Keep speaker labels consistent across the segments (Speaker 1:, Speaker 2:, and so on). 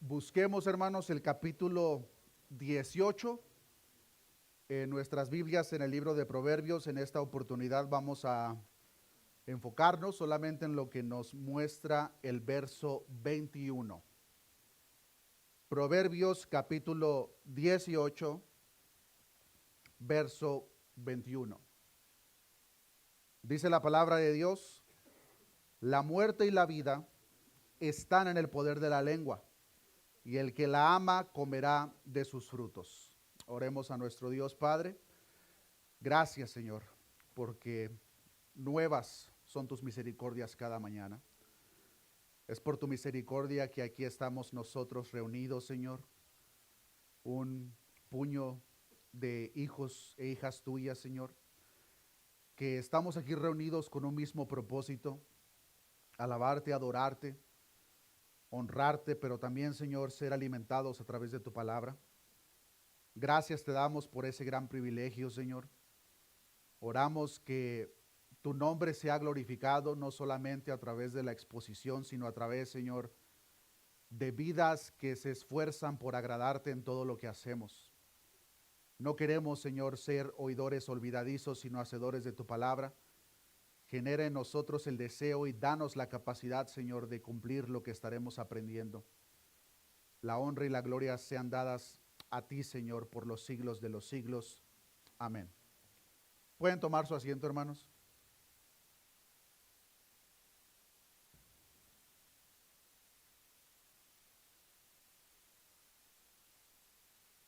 Speaker 1: Busquemos, hermanos, el capítulo 18 en nuestras Biblias en el libro de Proverbios. En esta oportunidad vamos a enfocarnos solamente en lo que nos muestra el verso 21. Proverbios capítulo 18, verso 21. Dice la palabra de Dios: la muerte y la vida están en el poder de la lengua, y el que la ama comerá de sus frutos. Oremos a nuestro Dios Padre. Gracias, Señor, porque nuevas son tus misericordias cada mañana. Es por tu misericordia que aquí estamos nosotros reunidos, Señor, un puño de hijos e hijas tuyas, Señor, que estamos aquí reunidos con un mismo propósito: alabarte, adorarte, honrarte, pero también, Señor, ser alimentados a través de tu palabra. Gracias te damos por ese gran privilegio, Señor. Oramos que tu nombre sea glorificado no solamente a través de la exposición, sino a través, Señor, de vidas que se esfuerzan por agradarte en todo lo que hacemos. No queremos, Señor, ser oidores olvidadizos, sino hacedores de tu palabra. Genera en nosotros el deseo y danos la capacidad, Señor, de cumplir lo que estaremos aprendiendo. La honra y la gloria sean dadas a ti, Señor, por los siglos de los siglos. Amén. ¿Pueden tomar su asiento, hermanos?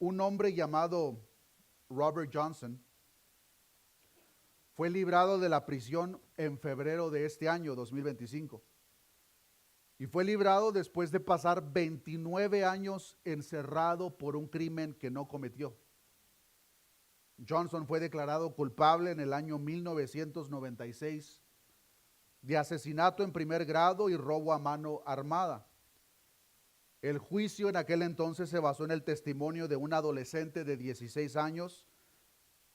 Speaker 1: Un hombre llamado Robert Johnson fue librado de la prisión en febrero de este año, 2025. Y fue librado después de pasar 29 años encerrado por un crimen que no cometió. Johnson fue declarado culpable en el año 1996 de asesinato en primer grado y robo a mano armada. El juicio en aquel entonces se basó en el testimonio de un adolescente de 16 años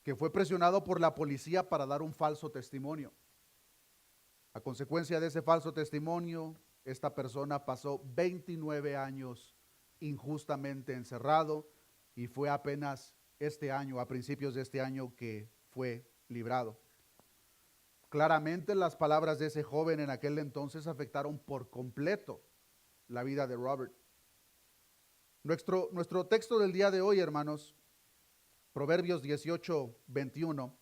Speaker 1: que fue presionado por la policía para dar un falso testimonio. A consecuencia de ese falso testimonio, esta persona pasó 29 años injustamente encerrado y fue apenas este año, a principios de este año, que fue librado. Claramente las palabras de ese joven en aquel entonces afectaron por completo la vida de Robert. Nuestro texto del día de hoy, hermanos, Proverbios 18, 21,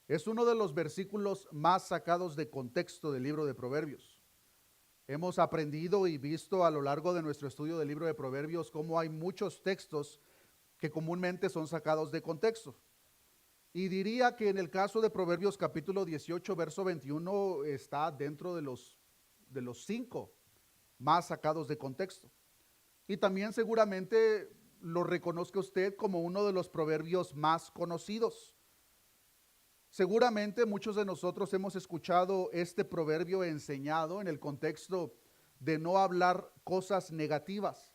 Speaker 1: es uno de los versículos más sacados de contexto del libro de Proverbios. Hemos aprendido y visto a lo largo de nuestro estudio del libro de Proverbios cómo hay muchos textos que comúnmente son sacados de contexto. Y diría que en el caso de Proverbios capítulo 18, verso 21, está dentro de los 5 más sacados de contexto. Y también seguramente lo reconozca usted como uno de los proverbios más conocidos. Seguramente muchos de nosotros hemos escuchado este proverbio enseñado en el contexto de no hablar cosas negativas,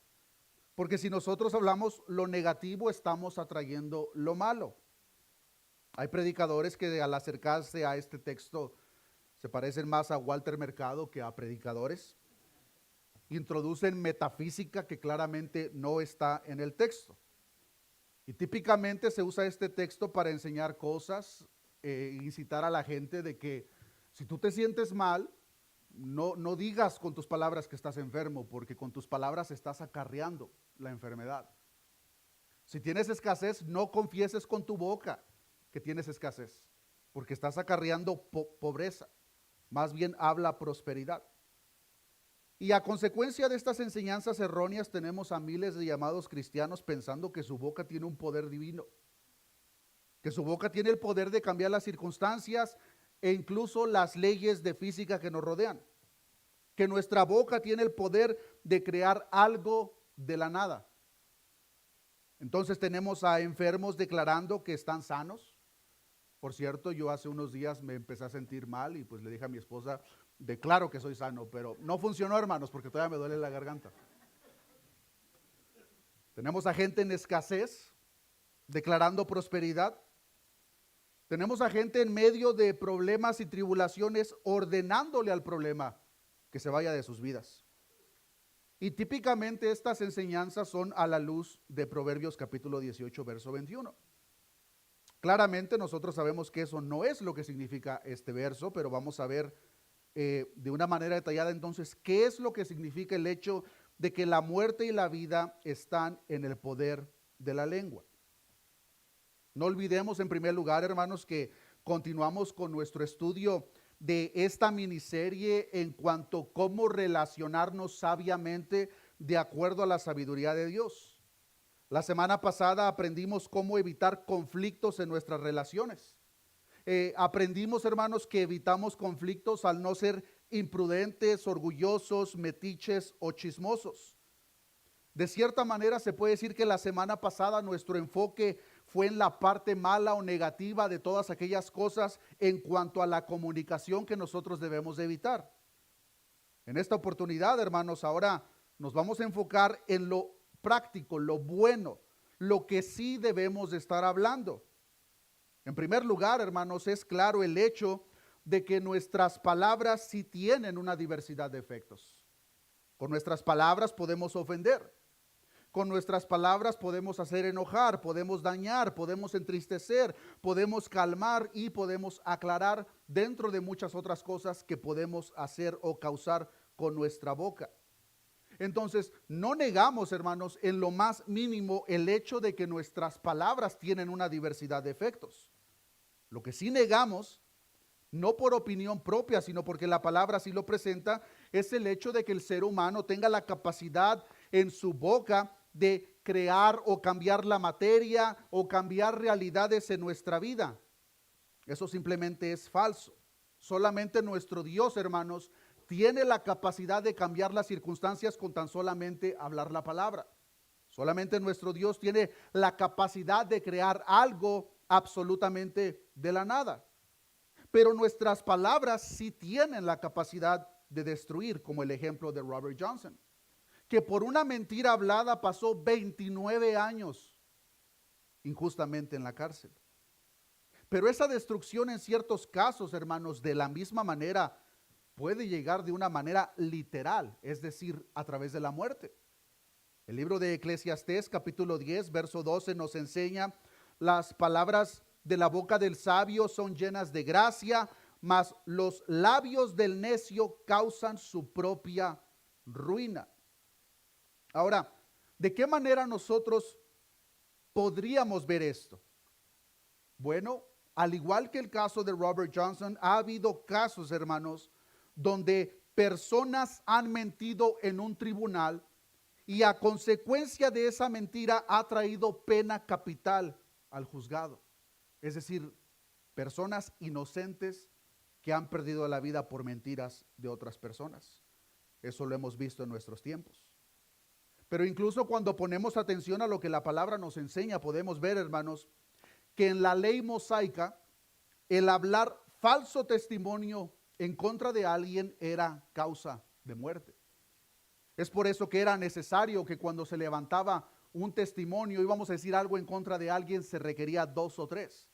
Speaker 1: porque si nosotros hablamos lo negativo, estamos atrayendo lo malo. Hay predicadores que al acercarse a este texto se parecen más a Walter Mercado que a predicadores. Introducen metafísica que claramente no está en el texto. Y típicamente se usa este texto para enseñar cosas, incitar a la gente de que si tú te sientes mal, no digas con tus palabras que estás enfermo, porque con tus palabras estás acarreando la enfermedad. Si tienes escasez, no confieses con tu boca que tienes escasez, porque estás acarreando pobreza. Más bien habla prosperidad. Y a consecuencia de estas enseñanzas erróneas tenemos a miles de llamados cristianos pensando que su boca tiene un poder divino, que su boca tiene el poder de cambiar las circunstancias e incluso las leyes de física que nos rodean, que nuestra boca tiene el poder de crear algo de la nada. Entonces tenemos a enfermos declarando que están sanos. Por cierto, yo hace unos días me empecé a sentir mal y pues le dije a mi esposa: declaro que soy sano, pero no funcionó, hermanos, porque todavía me duele la garganta. Tenemos a gente en escasez declarando prosperidad. Tenemos a gente en medio de problemas y tribulaciones ordenándole al problema que se vaya de sus vidas. Y típicamente estas enseñanzas son a la luz de Proverbios capítulo 18, verso 21. Claramente nosotros sabemos que eso no es lo que significa este verso, pero vamos a ver de una manera detallada entonces qué es lo que significa el hecho de que la muerte y la vida están en el poder de la lengua. No olvidemos en primer lugar, hermanos, que continuamos con nuestro estudio de esta miniserie en cuanto a cómo relacionarnos sabiamente de acuerdo a la sabiduría de Dios. La semana pasada aprendimos cómo evitar conflictos en nuestras relaciones. Aprendimos, hermanos, que evitamos conflictos al no ser imprudentes, orgullosos, metiches o chismosos. De cierta manera se puede decir que la semana pasada nuestro enfoque fue en la parte mala o negativa de todas aquellas cosas en cuanto a la comunicación que nosotros debemos de evitar. En esta oportunidad, hermanos, ahora nos vamos a enfocar en lo práctico, lo bueno, lo que sí debemos de estar hablando. En primer lugar, hermanos, es claro el hecho de que nuestras palabras sí tienen una diversidad de efectos. Con nuestras palabras podemos ofender. Con nuestras palabras podemos hacer enojar, podemos dañar, podemos entristecer, podemos calmar y podemos aclarar, dentro de muchas otras cosas que podemos hacer o causar con nuestra boca. Entonces, no negamos, hermanos, en lo más mínimo el hecho de que nuestras palabras tienen una diversidad de efectos. Lo que sí negamos, no por opinión propia, sino porque la palabra sí lo presenta, es el hecho de que el ser humano tenga la capacidad en su boca de crear o cambiar la materia o cambiar realidades en nuestra vida. Eso simplemente es falso. Solamente nuestro Dios, hermanos, tiene la capacidad de cambiar las circunstancias con tan solamente hablar la palabra. Solamente nuestro Dios tiene la capacidad de crear algo absolutamente de la nada. Pero nuestras palabras sí tienen la capacidad de destruir, como el ejemplo de Robert Johnson, que por una mentira hablada pasó 29 años injustamente en la cárcel. Pero esa destrucción en ciertos casos, hermanos, de la misma manera puede llegar de una manera literal, es decir, a través de la muerte. El libro de Eclesiastés, capítulo 10, verso 12, nos enseña: las palabras de la boca del sabio son llenas de gracia, mas los labios del necio causan su propia ruina. Ahora, ¿de qué manera nosotros podríamos ver esto? Bueno, al igual que el caso de Robert Johnson, ha habido casos, hermanos, donde personas han mentido en un tribunal y a consecuencia de esa mentira ha traído pena capital al juzgado. Es decir, personas inocentes que han perdido la vida por mentiras de otras personas. Eso lo hemos visto en nuestros tiempos. Pero incluso cuando ponemos atención a lo que la palabra nos enseña, podemos ver, hermanos, que en la ley mosaica el hablar falso testimonio en contra de alguien era causa de muerte. Es por eso que era necesario que cuando se levantaba un testimonio, íbamos a decir algo en contra de alguien, se requería 2 o 3.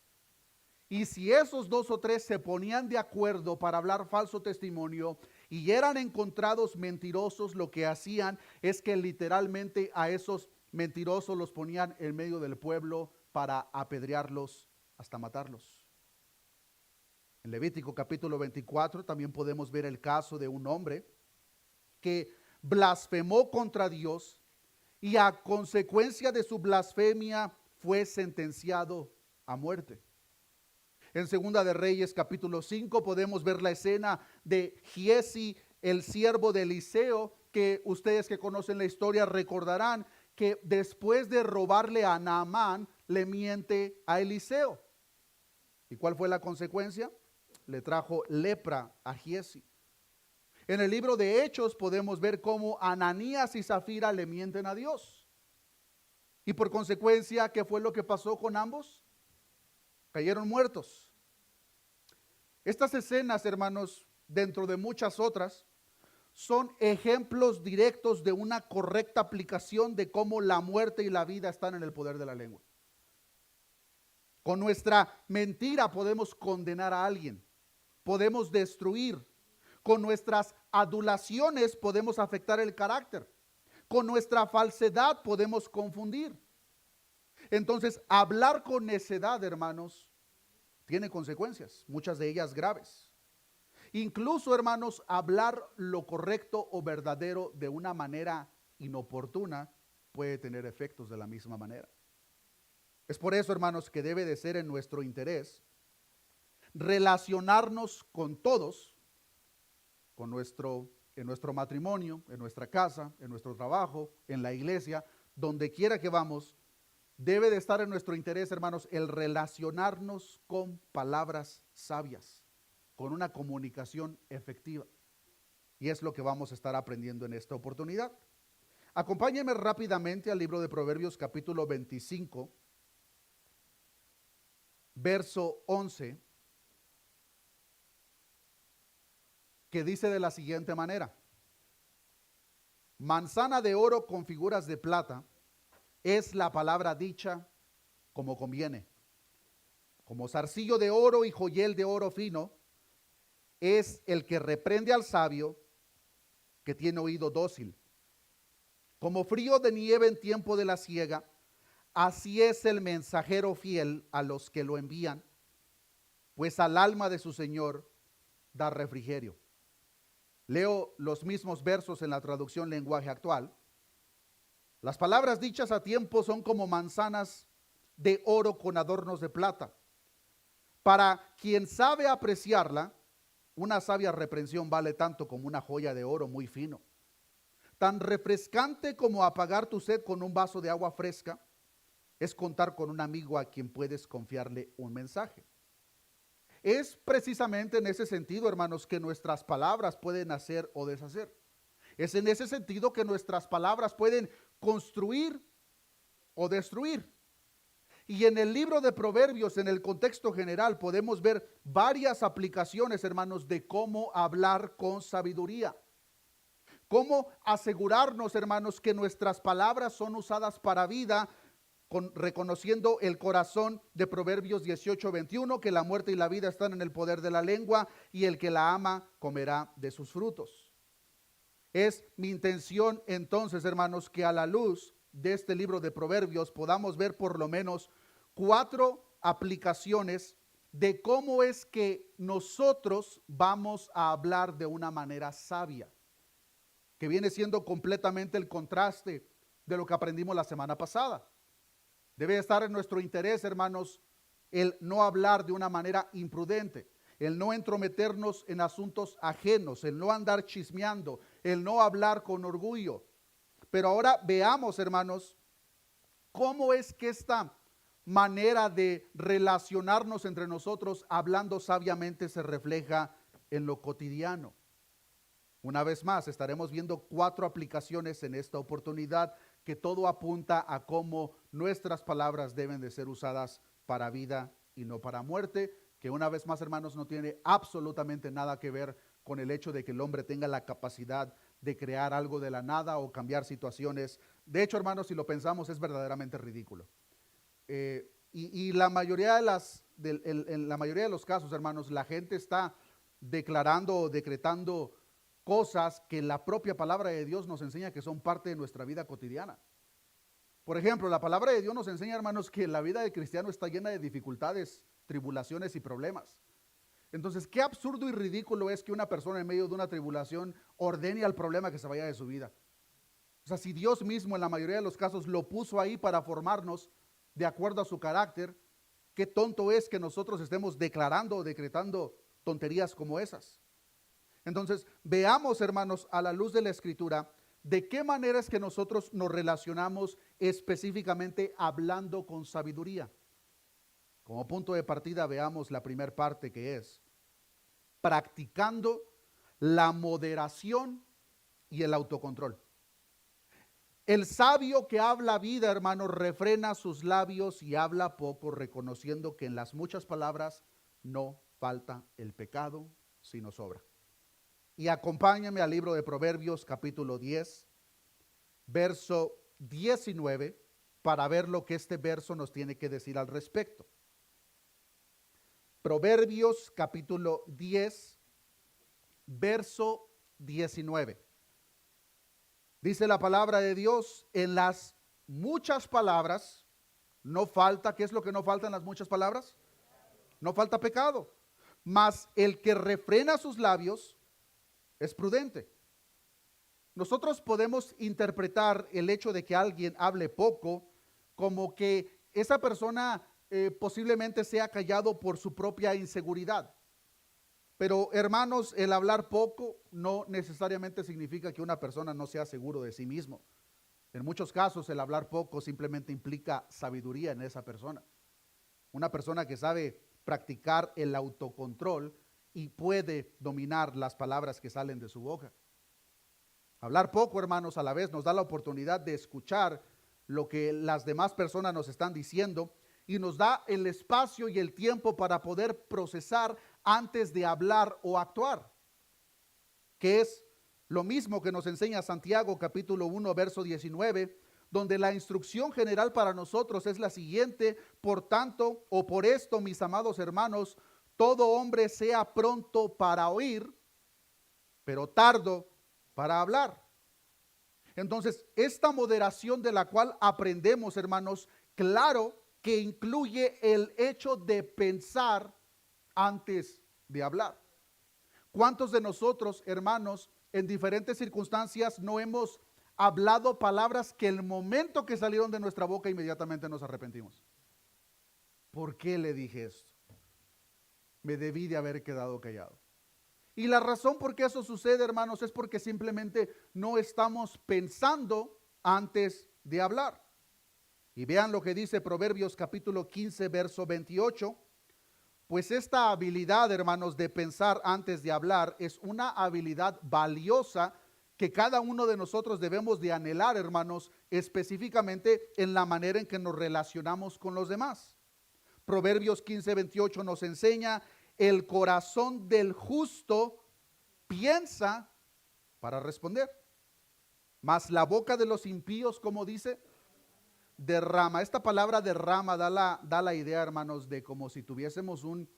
Speaker 1: Y si esos 2 o 3 se ponían de acuerdo para hablar falso testimonio y eran encontrados mentirosos, lo que hacían es que literalmente a esos mentirosos los ponían en medio del pueblo para apedrearlos hasta matarlos. En Levítico capítulo 24 también podemos ver el caso de un hombre que blasfemó contra Dios y a consecuencia de su blasfemia fue sentenciado a muerte. En Segunda de Reyes capítulo 5 podemos ver la escena de Giezi, el siervo de Eliseo, que ustedes que conocen la historia recordarán que después de robarle a Naamán, le miente a Eliseo. ¿Y cuál fue la consecuencia? Le trajo lepra a Giezi. En el libro de Hechos podemos ver cómo Ananías y Zafira le mienten a Dios. Y por consecuencia, ¿qué fue lo que pasó con ambos? Cayeron muertos. Estas escenas, hermanos, dentro de muchas otras, son ejemplos directos de una correcta aplicación de cómo la muerte y la vida están en el poder de la lengua. Con nuestra mentira podemos condenar a alguien, podemos destruir. Con nuestras adulaciones podemos afectar el carácter. Con nuestra falsedad podemos confundir. Entonces, hablar con necedad, hermanos, tiene consecuencias, muchas de ellas graves. Incluso, hermanos, hablar lo correcto o verdadero de una manera inoportuna puede tener efectos de la misma manera. Es por eso, hermanos, que debe de ser en nuestro interés relacionarnos con todos, en nuestro matrimonio, en nuestra casa, en nuestro trabajo, en la iglesia, donde quiera que vamos. Debe de estar en nuestro interés, hermanos, el relacionarnos con palabras sabias, con una comunicación efectiva. Y es lo que vamos a estar aprendiendo en esta oportunidad. Acompáñenme rápidamente al libro de Proverbios capítulo 25, verso 11, que dice de la siguiente manera: manzana de oro con figuras de plata es la palabra dicha como conviene. Como zarcillo de oro y joyel de oro fino es el que reprende al sabio que tiene oído dócil. Como frío de nieve en tiempo de la siega, así es el mensajero fiel a los que lo envían, pues al alma de su Señor da refrigerio. Leo los mismos versos en la traducción lenguaje actual. Las palabras dichas a tiempo son como manzanas de oro con adornos de plata. Para quien sabe apreciarla, una sabia reprensión vale tanto como una joya de oro muy fino. Tan refrescante como apagar tu sed con un vaso de agua fresca es contar con un amigo a quien puedes confiarle un mensaje. Es precisamente en ese sentido, hermanos, que nuestras palabras pueden hacer o deshacer. Es en ese sentido que nuestras palabras pueden construir o destruir. Y en el libro de Proverbios, en el contexto general, podemos ver varias aplicaciones, hermanos, de cómo hablar con sabiduría. Cómo asegurarnos, hermanos, que nuestras palabras son usadas para vida, reconociendo el corazón de Proverbios 18:21, que la muerte y la vida están en el poder de la lengua y el que la ama comerá de sus frutos. Es mi intención entonces, hermanos, que a la luz de este libro de Proverbios podamos ver por lo menos 4 aplicaciones de cómo es que nosotros vamos a hablar de una manera sabia, que viene siendo completamente el contraste de lo que aprendimos la semana pasada. Debe estar en nuestro interés, hermanos, el no hablar de una manera imprudente, el no entrometernos en asuntos ajenos, el no andar chismeando, el no hablar con orgullo. Pero ahora veamos, hermanos, cómo es que esta manera de relacionarnos entre nosotros hablando sabiamente se refleja en lo cotidiano. Una vez más, estaremos viendo 4 aplicaciones en esta oportunidad, que todo apunta a cómo nuestras palabras deben de ser usadas para vida y no para muerte, que una vez más, hermanos, no tiene absolutamente nada que ver con el hecho de que el hombre tenga la capacidad de crear algo de la nada o cambiar situaciones. De hecho, hermanos, si lo pensamos, es verdaderamente ridículo. Y la mayoría en la mayoría de los casos, hermanos, la gente está declarando o decretando cosas que la propia palabra de Dios nos enseña que son parte de nuestra vida cotidiana. Por ejemplo, la palabra de Dios nos enseña, hermanos, que la vida del cristiano está llena de dificultades, tribulaciones y problemas. Entonces, qué absurdo y ridículo es que una persona en medio de una tribulación ordene al problema que se vaya de su vida. O sea, si Dios mismo en la mayoría de los casos lo puso ahí para formarnos de acuerdo a su carácter, qué tonto es que nosotros estemos declarando o decretando tonterías como esas. Entonces, veamos, hermanos, a la luz de la Escritura, de qué manera es que nosotros nos relacionamos específicamente hablando con sabiduría. Como punto de partida, veamos la primera parte, que es practicando la moderación y el autocontrol. El sabio que habla vida, hermano, refrena sus labios y habla poco, reconociendo que en las muchas palabras no falta el pecado, sino sobra. Y acompáñame al libro de Proverbios capítulo 10, verso 19, para ver lo que este verso nos tiene que decir al respecto. Proverbios capítulo 10, verso 19. Dice la palabra de Dios, en las muchas palabras no falta, ¿qué es lo que no falta en las muchas palabras? No falta pecado. Mas el que refrena sus labios es prudente. Nosotros podemos interpretar el hecho de que alguien hable poco como que esa persona posiblemente sea callado por su propia inseguridad. Pero hermanos, el hablar poco no necesariamente significa que una persona no sea seguro de sí mismo. En muchos casos el hablar poco simplemente implica sabiduría en esa persona. Una persona que sabe practicar el autocontrol y puede dominar las palabras que salen de su boca. Hablar poco, hermanos, a la vez nos da la oportunidad de escuchar lo que las demás personas nos están diciendo y nos da el espacio y el tiempo para poder procesar antes de hablar o actuar, que es lo mismo que nos enseña Santiago capítulo 1 verso 19, donde la instrucción general para nosotros es la siguiente: por tanto, o por esto, mis amados hermanos, todo hombre sea pronto para oír, pero tardo para hablar. Entonces, esta moderación de la cual aprendemos, hermanos, claro que incluye el hecho de pensar antes de hablar. ¿Cuántos de nosotros, hermanos, en diferentes circunstancias no hemos hablado palabras que el momento que salieron de nuestra boca inmediatamente nos arrepentimos? ¿Por qué le dije esto? Me debí de haber quedado callado. Y la razón por qué eso sucede, hermanos, es porque simplemente no estamos pensando antes de hablar. Y vean lo que dice Proverbios capítulo 15, verso 28. Pues esta habilidad, hermanos, de pensar antes de hablar es una habilidad valiosa que cada uno de nosotros debemos de anhelar, hermanos, específicamente en la manera en que nos relacionamos con los demás. Proverbios 15, 28 nos enseña: el corazón del justo piensa para responder, mas la boca de los impíos, como dice, derrama. Esta palabra derrama da la idea, hermanos, de como si tuviésemos un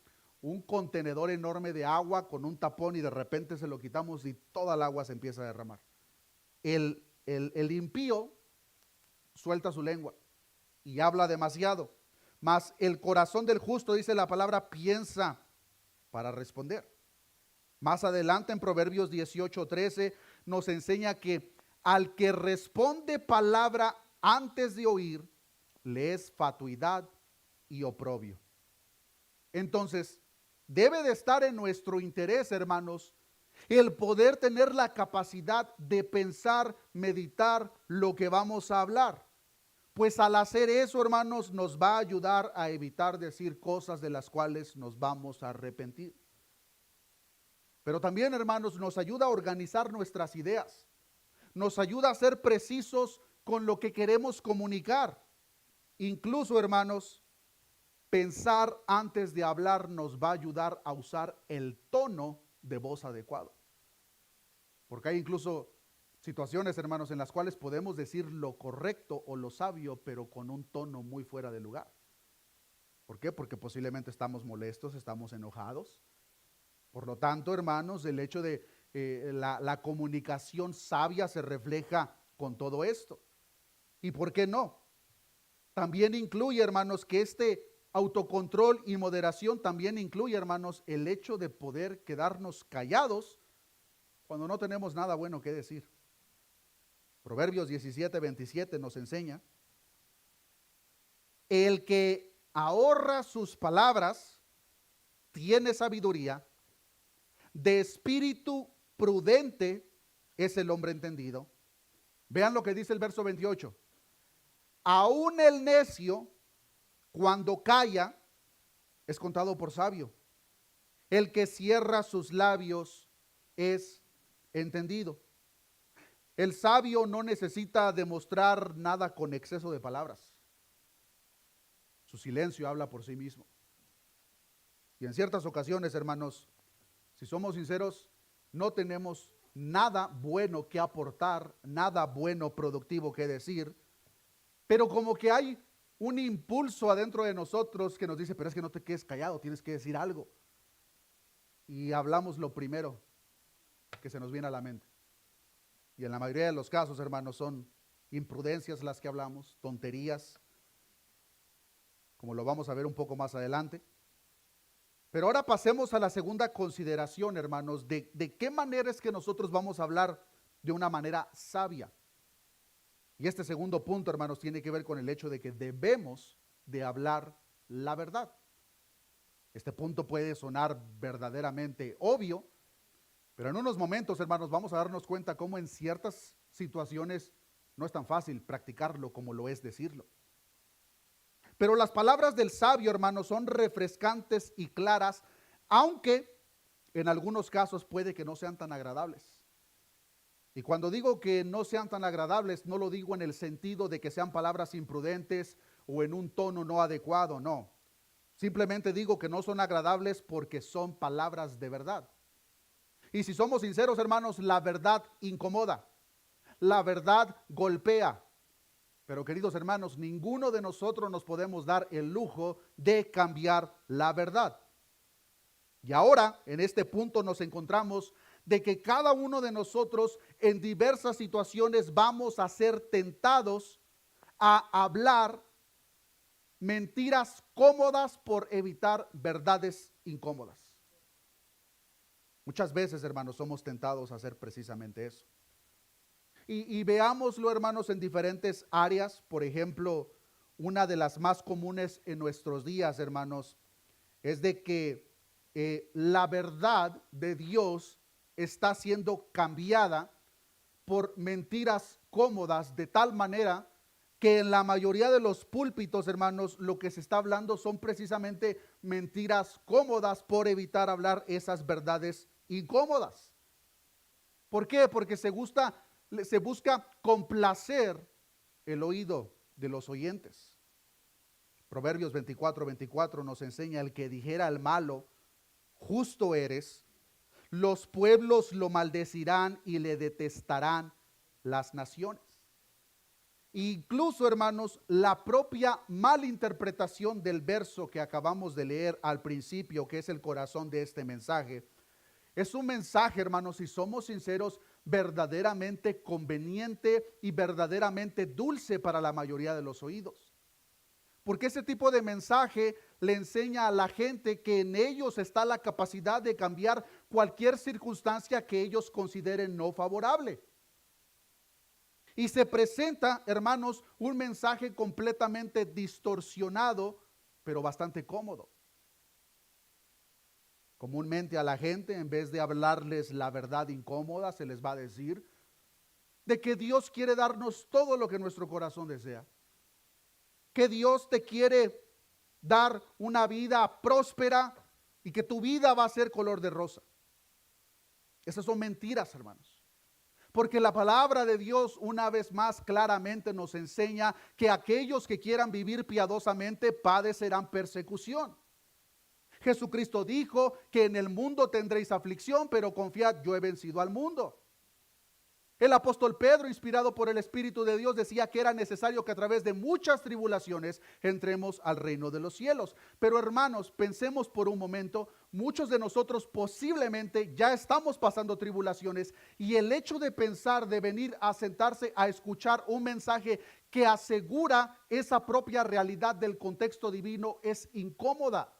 Speaker 1: contenedor enorme de agua con un tapón y de repente se lo quitamos y toda el agua se empieza a derramar. El impío suelta su lengua y habla demasiado, mas el corazón del justo, dice la palabra, piensa para responder. Más adelante en Proverbios 18:13 nos enseña que al que responde palabra antes de oír, le es fatuidad y oprobio. Entonces, debe de estar en nuestro interés, hermanos, el poder tener la capacidad de pensar, meditar lo que vamos a hablar. Pues al hacer eso, hermanos, nos va a ayudar a evitar decir cosas de las cuales nos vamos a arrepentir. Pero también, hermanos, nos ayuda a organizar nuestras ideas. Nos ayuda a ser precisos con lo que queremos comunicar. Incluso, hermanos, pensar antes de hablar nos va a ayudar a usar el tono de voz adecuado. Porque hay incluso situaciones, hermanos, en las cuales podemos decir lo correcto o lo sabio, pero con un tono muy fuera de lugar. ¿Por qué? Porque posiblemente estamos molestos, estamos enojados. Por lo tanto, hermanos, el hecho de la comunicación sabia se refleja con todo esto. ¿Y por qué no? También incluye, hermanos, que este autocontrol y moderación también incluye, hermanos, el hecho de poder quedarnos callados cuando no tenemos nada bueno que decir. Proverbios 17:27 nos enseña: el que ahorra sus palabras tiene sabiduría, de espíritu prudente es el hombre entendido. Vean lo que dice el verso 28. Aún el necio, cuando calla, es contado por sabio. El que cierra sus labios es entendido. El sabio no necesita demostrar nada con exceso de palabras. Su silencio habla por sí mismo. Y en ciertas ocasiones, hermanos, si somos sinceros, no tenemos nada bueno que aportar, nada bueno productivo que decir, pero como que hay un impulso adentro de nosotros que nos dice: pero es que no te quedes callado, tienes que decir algo. Y hablamos lo primero que se nos viene a la mente. Y en la mayoría de los casos, hermanos, son imprudencias las que hablamos, tonterías, como lo vamos a ver un poco más adelante. Pero ahora pasemos a la segunda consideración, hermanos, de qué manera es que nosotros vamos a hablar de una manera sabia. Y este segundo punto, hermanos, tiene que ver con el hecho de que debemos de hablar la verdad. Este punto puede sonar verdaderamente obvio, pero en unos momentos, hermanos, vamos a darnos cuenta cómo en ciertas situaciones no es tan fácil practicarlo como lo es decirlo. Pero las palabras del sabio, hermanos, son refrescantes y claras, aunque en algunos casos puede que no sean tan agradables. Y cuando digo que no sean tan agradables, no lo digo en el sentido de que sean palabras imprudentes o en un tono no adecuado, no. Simplemente digo que no son agradables porque son palabras de verdad. Y si somos sinceros, hermanos, la verdad incomoda, la verdad golpea. Pero queridos hermanos, ninguno de nosotros nos podemos dar el lujo de cambiar la verdad. Y ahora, en este punto nos encontramos de que cada uno de nosotros en diversas situaciones vamos a ser tentados a hablar mentiras cómodas por evitar verdades incómodas. Muchas veces, hermanos, somos tentados a hacer precisamente eso. Y veámoslo, hermanos, en diferentes áreas. Por ejemplo, una de las más comunes en nuestros días, hermanos, es de que la verdad de Dios está siendo cambiada por mentiras cómodas, de tal manera que en la mayoría de los púlpitos, hermanos, lo que se está hablando son precisamente mentiras cómodas por evitar hablar esas verdades incómodas. ¿Por qué? Porque se busca complacer el oído de los oyentes. Proverbios 24:24 nos enseña: el que dijera al malo, justo eres, los pueblos lo maldecirán y le detestarán las naciones. Incluso, hermanos, la propia malinterpretación del verso que acabamos de leer al principio, que es el corazón de este mensaje, es un mensaje, hermanos, si somos sinceros, verdaderamente conveniente y verdaderamente dulce para la mayoría de los oídos. Porque ese tipo de mensaje le enseña a la gente que en ellos está la capacidad de cambiar cualquier circunstancia que ellos consideren no favorable. Y se presenta, hermanos, un mensaje completamente distorsionado, pero bastante cómodo. Comúnmente a la gente, en vez de hablarles la verdad incómoda, se les va a decir de que Dios quiere darnos todo lo que nuestro corazón desea. Que Dios te quiere dar una vida próspera y que tu vida va a ser color de rosa. Esas son mentiras, hermanos. Porque la palabra de Dios una vez más claramente nos enseña que aquellos que quieran vivir piadosamente padecerán persecución. Jesucristo dijo que en el mundo tendréis aflicción, pero confiad, yo he vencido al mundo. El apóstol Pedro, inspirado por el Espíritu de Dios, decía que era necesario que a través de muchas tribulaciones entremos al reino de los cielos. Pero hermanos, pensemos por un momento, muchos de nosotros posiblemente ya estamos pasando tribulaciones, y el hecho de pensar de venir a sentarse a escuchar un mensaje que asegura esa propia realidad del contexto divino es incómoda.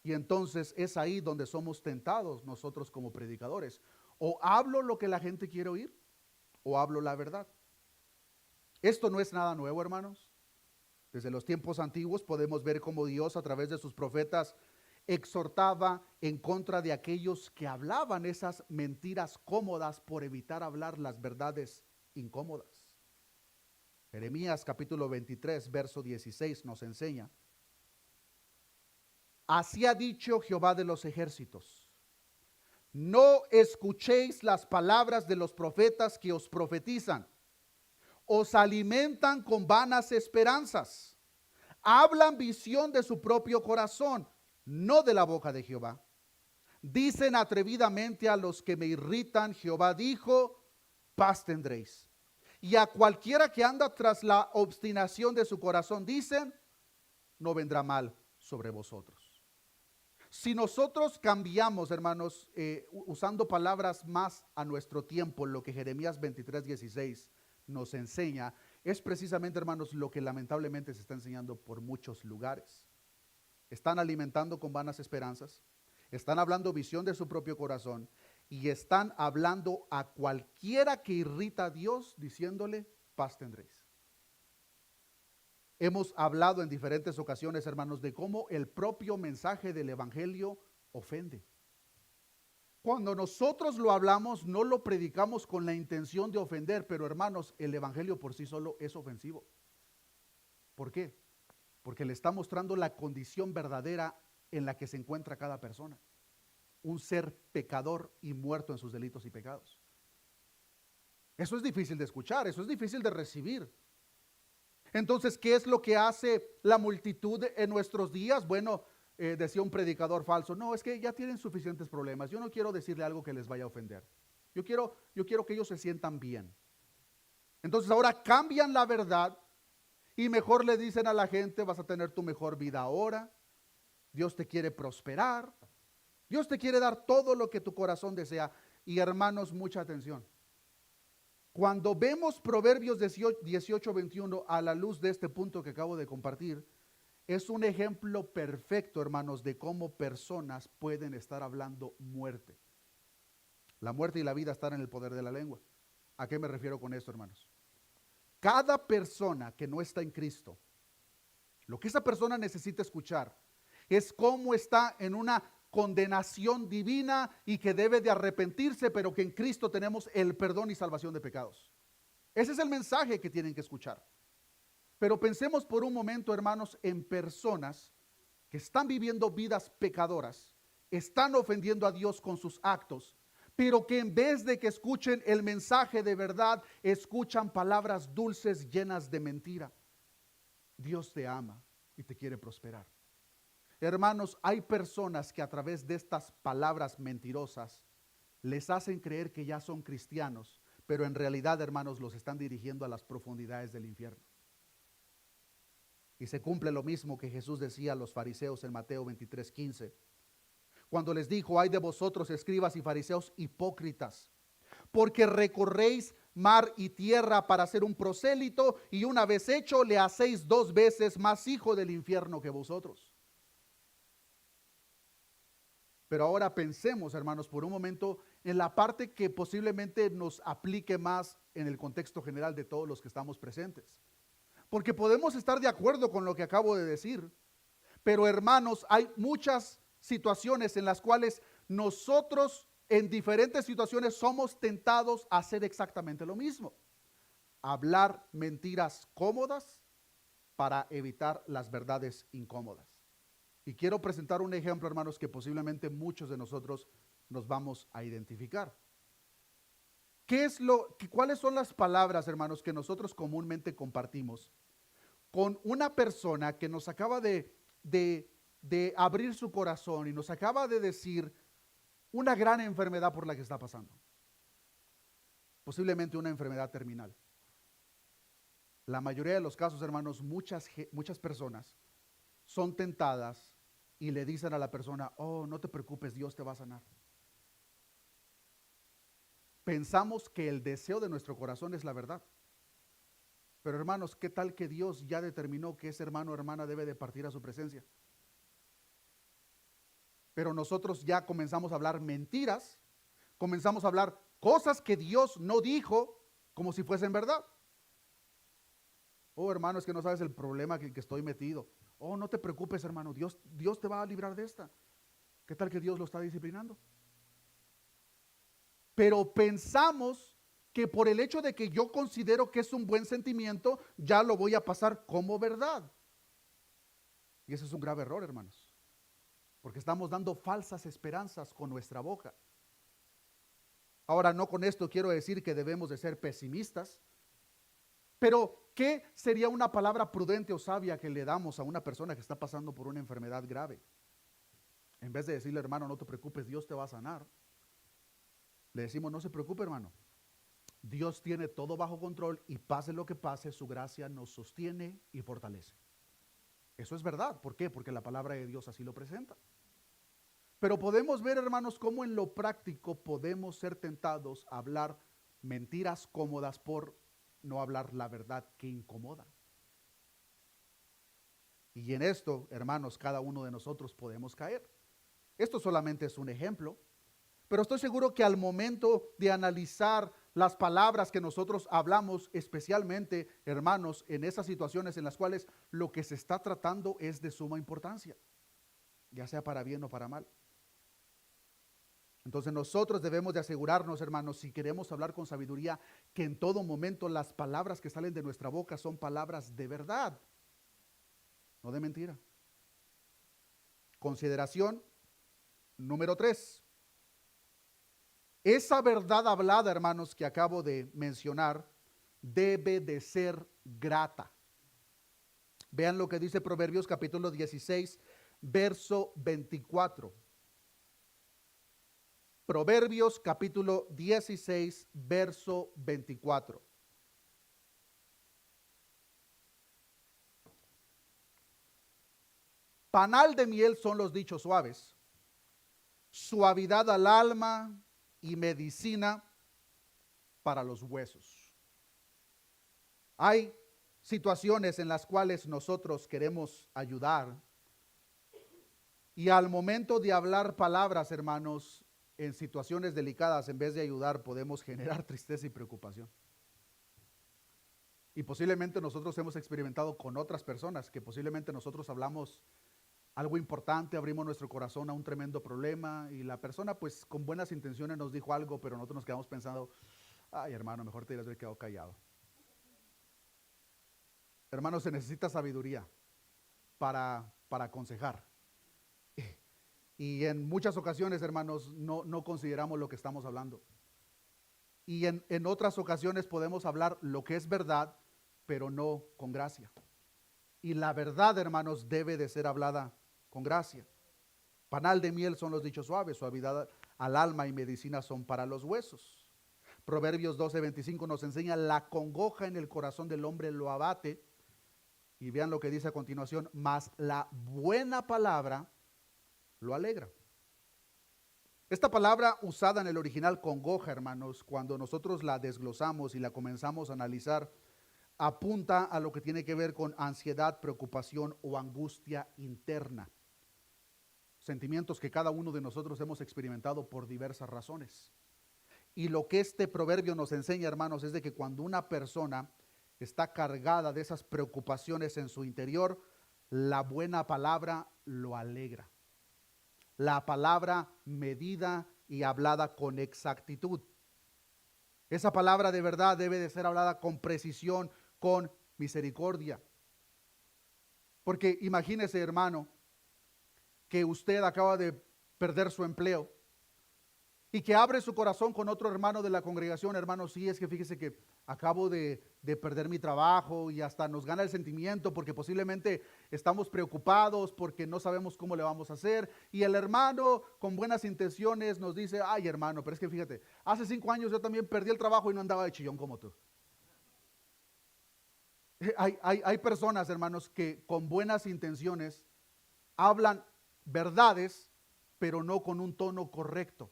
Speaker 1: Y entonces es ahí donde somos tentados nosotros como predicadores. O hablo lo que la gente quiere oír, o hablo la verdad. Esto no es nada nuevo, hermanos. Desde los tiempos antiguos podemos ver cómo Dios a través de sus profetas exhortaba en contra de aquellos que hablaban esas mentiras cómodas por evitar hablar las verdades incómodas. Jeremías capítulo 23, verso 16 nos enseña: así ha dicho Jehová de los ejércitos, no escuchéis las palabras de los profetas que os profetizan, os alimentan con vanas esperanzas, hablan visión de su propio corazón, no de la boca de Jehová. Dicen atrevidamente a los que me irritan, Jehová dijo, paz tendréis. Y a cualquiera que anda tras la obstinación de su corazón dicen, no vendrá mal sobre vosotros. Si nosotros cambiamos, hermanos, usando palabras más a nuestro tiempo, lo que Jeremías 23:16 nos enseña, es precisamente, hermanos, lo que lamentablemente se está enseñando por muchos lugares. Están alimentando con vanas esperanzas, están hablando visión de su propio corazón y están hablando a cualquiera que irrita a Dios diciéndole, paz tendréis. Hemos hablado en diferentes ocasiones, hermanos, de cómo el propio mensaje del evangelio ofende. Cuando nosotros lo hablamos, no lo predicamos con la intención de ofender, pero hermanos, el evangelio por sí solo es ofensivo. ¿Por qué? Porque le está mostrando la condición verdadera en la que se encuentra cada persona. Un ser pecador y muerto en sus delitos y pecados. Eso es difícil de escuchar, eso es difícil de recibir. Entonces, ¿qué es lo que hace la multitud en nuestros días? Bueno, decía un predicador falso, no, es que ya tienen suficientes problemas, yo no quiero decirle algo que les vaya a ofender. Yo quiero que ellos se sientan bien. Entonces ahora cambian la verdad y mejor le dicen a la gente, vas a tener tu mejor vida ahora, Dios te quiere prosperar, Dios te quiere dar todo lo que tu corazón desea. Y hermanos, mucha atención. Cuando vemos Proverbios 18:21 a la luz de este punto que acabo de compartir, es un ejemplo perfecto, hermanos, de cómo personas pueden estar hablando muerte. La muerte y la vida están en el poder de la lengua. ¿A qué me refiero con esto, hermanos? Cada persona que no está en Cristo, lo que esa persona necesita escuchar es cómo está en una condenación divina y que debe de arrepentirse, pero que en Cristo tenemos el perdón y salvación de pecados. Ese es el mensaje que tienen que escuchar. Pero pensemos por un momento, hermanos, en personas que están viviendo vidas pecadoras, están ofendiendo a Dios con sus actos, pero que en vez de que escuchen el mensaje de verdad, escuchan palabras dulces llenas de mentira. Dios te ama y te quiere prosperar. Hermanos, hay personas que a través de estas palabras mentirosas les hacen creer que ya son cristianos, pero en realidad, hermanos, los están dirigiendo a las profundidades del infierno. Y se cumple lo mismo que Jesús decía a los fariseos en Mateo 23:15, cuando les dijo, ay de vosotros, escribas y fariseos hipócritas, porque recorréis mar y tierra para ser un prosélito, y una vez hecho le hacéis 2 veces más hijo del infierno que vosotros. Pero ahora pensemos, hermanos, por un momento en la parte que posiblemente nos aplique más en el contexto general de todos los que estamos presentes. Porque podemos estar de acuerdo con lo que acabo de decir, pero hermanos, hay muchas situaciones en las cuales nosotros en diferentes situaciones somos tentados a hacer exactamente lo mismo. Hablar mentiras cómodas para evitar las verdades incómodas. Y quiero presentar un ejemplo, hermanos, que posiblemente muchos de nosotros nos vamos a identificar. ¿Cuáles son las palabras, hermanos, que nosotros comúnmente compartimos con una persona que nos acaba de abrir su corazón y nos acaba de decir una gran enfermedad por la que está pasando? Posiblemente una enfermedad terminal. La mayoría de los casos, hermanos, muchas personas son tentadas y le dicen a la persona, oh, no te preocupes, Dios te va a sanar. Pensamos que el deseo de nuestro corazón es la verdad. Pero hermanos, ¿qué tal que Dios ya determinó que ese hermano o hermana debe de partir a su presencia? Pero nosotros ya comenzamos a hablar mentiras, comenzamos a hablar cosas que Dios no dijo como si fuesen verdad. Oh, hermano, es que no sabes el problema que estoy metido. Oh, no te preocupes, hermano, Dios te va a librar de esta. ¿Qué tal que Dios lo está disciplinando? Pero pensamos que por el hecho de que yo considero que es un buen sentimiento, ya lo voy a pasar como verdad. Y ese es un grave error, hermanos, porque estamos dando falsas esperanzas con nuestra boca. Ahora, no con esto quiero decir que debemos de ser pesimistas, pero ¿qué sería una palabra prudente o sabia que le damos a una persona que está pasando por una enfermedad grave? En vez de decirle, hermano, no te preocupes, Dios te va a sanar, le decimos, no se preocupe, hermano, Dios tiene todo bajo control y pase lo que pase, su gracia nos sostiene y fortalece. Eso es verdad. ¿Por qué? Porque la palabra de Dios así lo presenta. Pero podemos ver, hermanos, cómo en lo práctico podemos ser tentados a hablar mentiras cómodas por no hablar la verdad que incomoda. Y en esto, hermanos, cada uno de nosotros podemos caer. Esto solamente es un ejemplo, pero estoy seguro que al momento de analizar las palabras que nosotros hablamos, especialmente, hermanos, en esas situaciones en las cuales lo que se está tratando es de suma importancia, ya sea para bien o para mal. Entonces nosotros debemos de asegurarnos, hermanos, si queremos hablar con sabiduría, que en todo momento las palabras que salen de nuestra boca son palabras de verdad, no de mentira. Consideración número 3. Esa verdad hablada, hermanos, que acabo de mencionar, debe de ser grata. Vean lo que dice Proverbios capítulo 16, verso 24. Proverbios capítulo 16, verso 24. Panal de miel son los dichos suaves, suavidad al alma y medicina para los huesos. Hay situaciones en las cuales nosotros queremos ayudar y al momento de hablar palabras, hermanos, en situaciones delicadas, en vez de ayudar, podemos generar tristeza y preocupación. Y posiblemente nosotros hemos experimentado con otras personas que posiblemente nosotros hablamos algo importante, abrimos nuestro corazón a un tremendo problema y la persona pues con buenas intenciones nos dijo algo, pero nosotros nos quedamos pensando, ay hermano, mejor te hubieras haber quedado callado. Hermano, se necesita sabiduría para aconsejar. Y en muchas ocasiones, hermanos, no consideramos lo que estamos hablando. Y en otras ocasiones podemos hablar lo que es verdad, pero no con gracia. Y la verdad, hermanos, debe de ser hablada con gracia. Panal de miel son los dichos suaves, suavidad al alma y medicina son para los huesos. Proverbios 12:25 nos enseña: la congoja en el corazón del hombre lo abate. Y vean lo que dice a continuación: mas la buena palabra lo alegra. Esta palabra usada en el original congoja, hermanos, cuando nosotros la desglosamos y la comenzamos a analizar, apunta a lo que tiene que ver con ansiedad, preocupación o angustia interna. Sentimientos que cada uno de nosotros hemos experimentado por diversas razones. Y lo que este proverbio nos enseña, hermanos, es de que cuando una persona está cargada de esas preocupaciones en su interior, la buena palabra lo alegra. La palabra medida y hablada con exactitud. Esa palabra de verdad debe de ser hablada con precisión, con misericordia. Porque imagínese, hermano, que usted acaba de perder su empleo y que abre su corazón con otro hermano de la congregación. Hermano, sí, es que fíjese que acabo de perder mi trabajo, y hasta nos gana el sentimiento porque posiblemente estamos preocupados porque no sabemos cómo le vamos a hacer. Y el hermano con buenas intenciones nos dice: ay hermano, pero es que fíjate, hace 5 años yo también perdí el trabajo y no andaba de chillón como tú. Hay personas, hermanos, que con buenas intenciones hablan verdades, pero no con un tono correcto.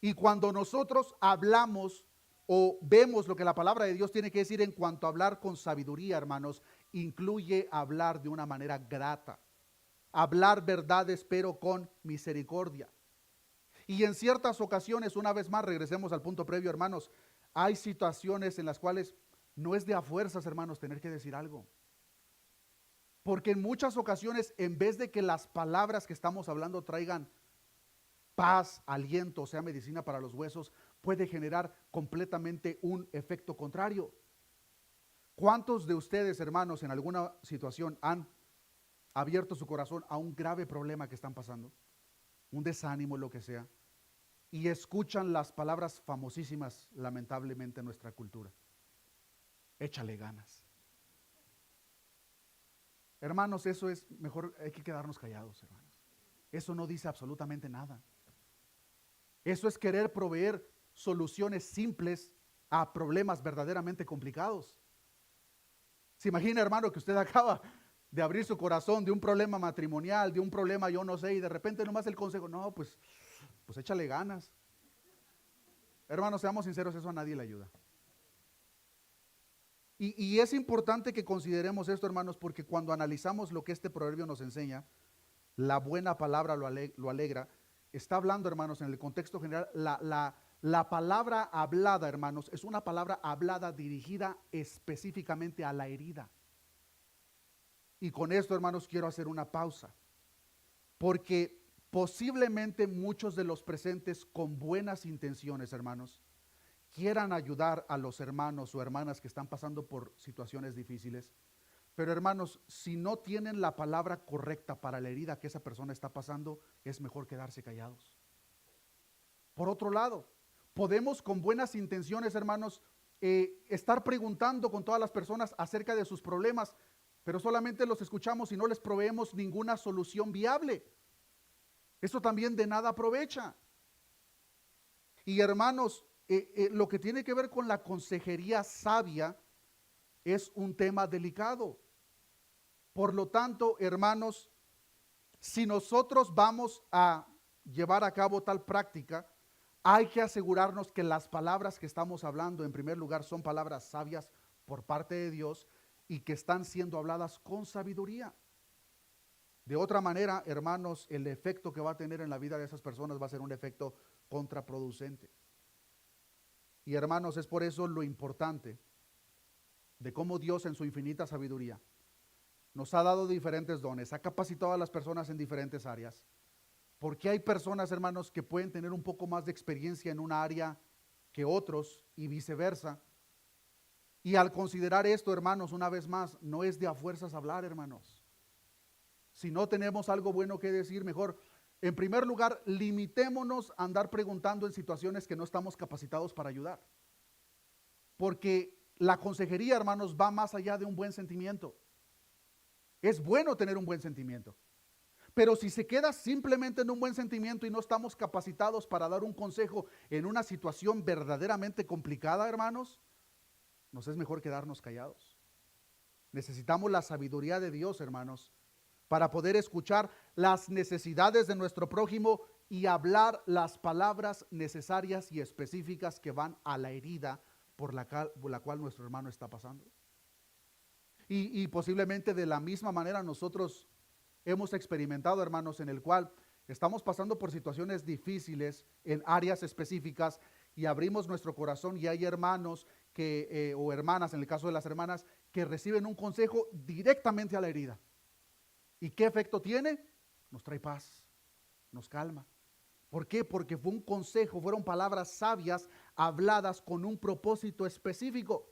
Speaker 1: Y cuando nosotros hablamos o vemos lo que la palabra de Dios tiene que decir en cuanto a hablar con sabiduría, hermanos, incluye hablar de una manera grata, hablar verdades pero con misericordia. Y en ciertas ocasiones, una vez más, regresemos al punto previo, hermanos, hay situaciones en las cuales no es de a fuerzas, hermanos, tener que decir algo. Porque en muchas ocasiones, en vez de que las palabras que estamos hablando traigan paz, aliento, o sea, medicina para los huesos, puede generar completamente un efecto contrario. ¿Cuántos de ustedes, hermanos, en alguna situación han abierto su corazón a un grave problema que están pasando? Un desánimo, lo que sea, y escuchan las palabras famosísimas, lamentablemente, en nuestra cultura: échale ganas. Hermanos, eso es mejor, hay que quedarnos callados, hermanos. Eso no dice absolutamente nada. Eso es querer proveer soluciones simples a problemas verdaderamente complicados. Se imagina, hermano, que usted acaba de abrir su corazón de un problema matrimonial, de un problema yo no sé, y de repente nomás el consejo, no, pues échale ganas. Hermanos, seamos sinceros, eso a nadie le ayuda. Y es importante que consideremos esto, hermanos, porque cuando analizamos lo que este proverbio nos enseña, la buena palabra lo alegra. Está hablando, hermanos, en el contexto general, la palabra hablada, hermanos, es una palabra hablada dirigida específicamente a la herida. Y con esto, hermanos, quiero hacer una pausa, porque posiblemente muchos de los presentes con buenas intenciones, hermanos, quieran ayudar a los hermanos o hermanas que están pasando por situaciones difíciles. Pero hermanos, si no tienen la palabra correcta para la herida que esa persona está pasando, es mejor quedarse callados. Por otro lado, podemos con buenas intenciones, hermanos, estar preguntando con todas las personas acerca de sus problemas, pero solamente los escuchamos y no les proveemos ninguna solución viable. Eso también de nada aprovecha. Y hermanos, lo que tiene que ver con la consejería sabia es un tema delicado. Por lo tanto, hermanos, si nosotros vamos a llevar a cabo tal práctica, hay que asegurarnos que las palabras que estamos hablando, en primer lugar, son palabras sabias por parte de Dios y que están siendo habladas con sabiduría. De otra manera, hermanos, el efecto que va a tener en la vida de esas personas va a ser un efecto contraproducente. Y hermanos, es por eso lo importante de cómo Dios en su infinita sabiduría nos ha dado diferentes dones, ha capacitado a las personas en diferentes áreas. Porque hay personas, hermanos, que pueden tener un poco más de experiencia en una área que otros y viceversa. Y al considerar esto, hermanos, una vez más, no es de a fuerzas hablar, hermanos. Si no tenemos algo bueno que decir, mejor, en primer lugar, limitémonos a andar preguntando en situaciones que no estamos capacitados para ayudar. Porque la consejería, hermanos, va más allá de un buen sentimiento. Es bueno tener un buen sentimiento. Pero si se queda simplemente en un buen sentimiento y no estamos capacitados para dar un consejo en una situación verdaderamente complicada, hermanos, nos es mejor quedarnos callados. Necesitamos la sabiduría de Dios, hermanos, para poder escuchar las necesidades de nuestro prójimo y hablar las palabras necesarias y específicas que van a la herida por la cual nuestro hermano está pasando. Y posiblemente de la misma manera nosotros hemos experimentado, hermanos, en el cual estamos pasando por situaciones difíciles en áreas específicas y abrimos nuestro corazón y hay hermanos que, o hermanas, en el caso de las hermanas, que reciben un consejo directamente a la herida. ¿Y qué efecto tiene? Nos trae paz, nos calma. ¿Por qué? Porque fue un consejo, fueron palabras sabias habladas con un propósito específico.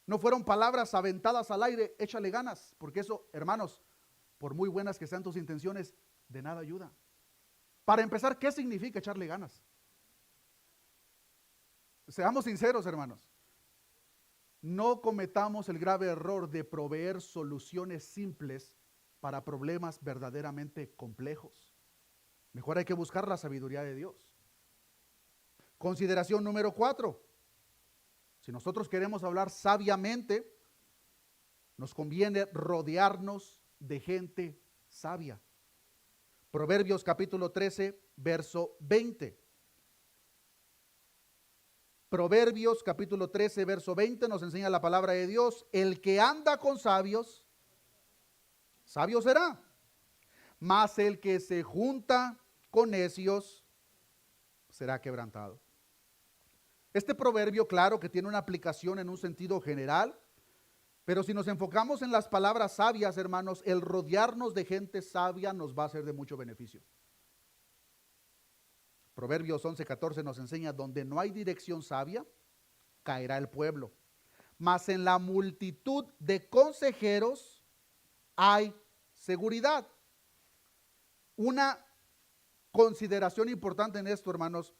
Speaker 1: No fueron palabras aventadas al aire, échale ganas, porque eso, hermanos, por muy buenas que sean tus intenciones, de nada ayuda. Para empezar, ¿qué significa echarle ganas? Seamos sinceros, hermanos. No cometamos el grave error de proveer soluciones simples para problemas verdaderamente complejos. Mejor hay que buscar la sabiduría de Dios. Consideración número 4. Si nosotros queremos hablar sabiamente, nos conviene rodearnos de gente sabia. Proverbios capítulo 13, verso 20. Proverbios capítulo 13, verso 20 nos enseña la palabra de Dios. El que anda con sabios, sabio será. Mas el que se junta con necios será quebrantado. Este proverbio, claro que tiene una aplicación en un sentido general, pero si nos enfocamos en las palabras sabias, hermanos, el rodearnos de gente sabia nos va a ser de mucho beneficio. Proverbios 11:14 nos enseña, donde no hay dirección sabia, caerá el pueblo. Mas en la multitud de consejeros hay seguridad. Una consideración importante en esto, hermanos,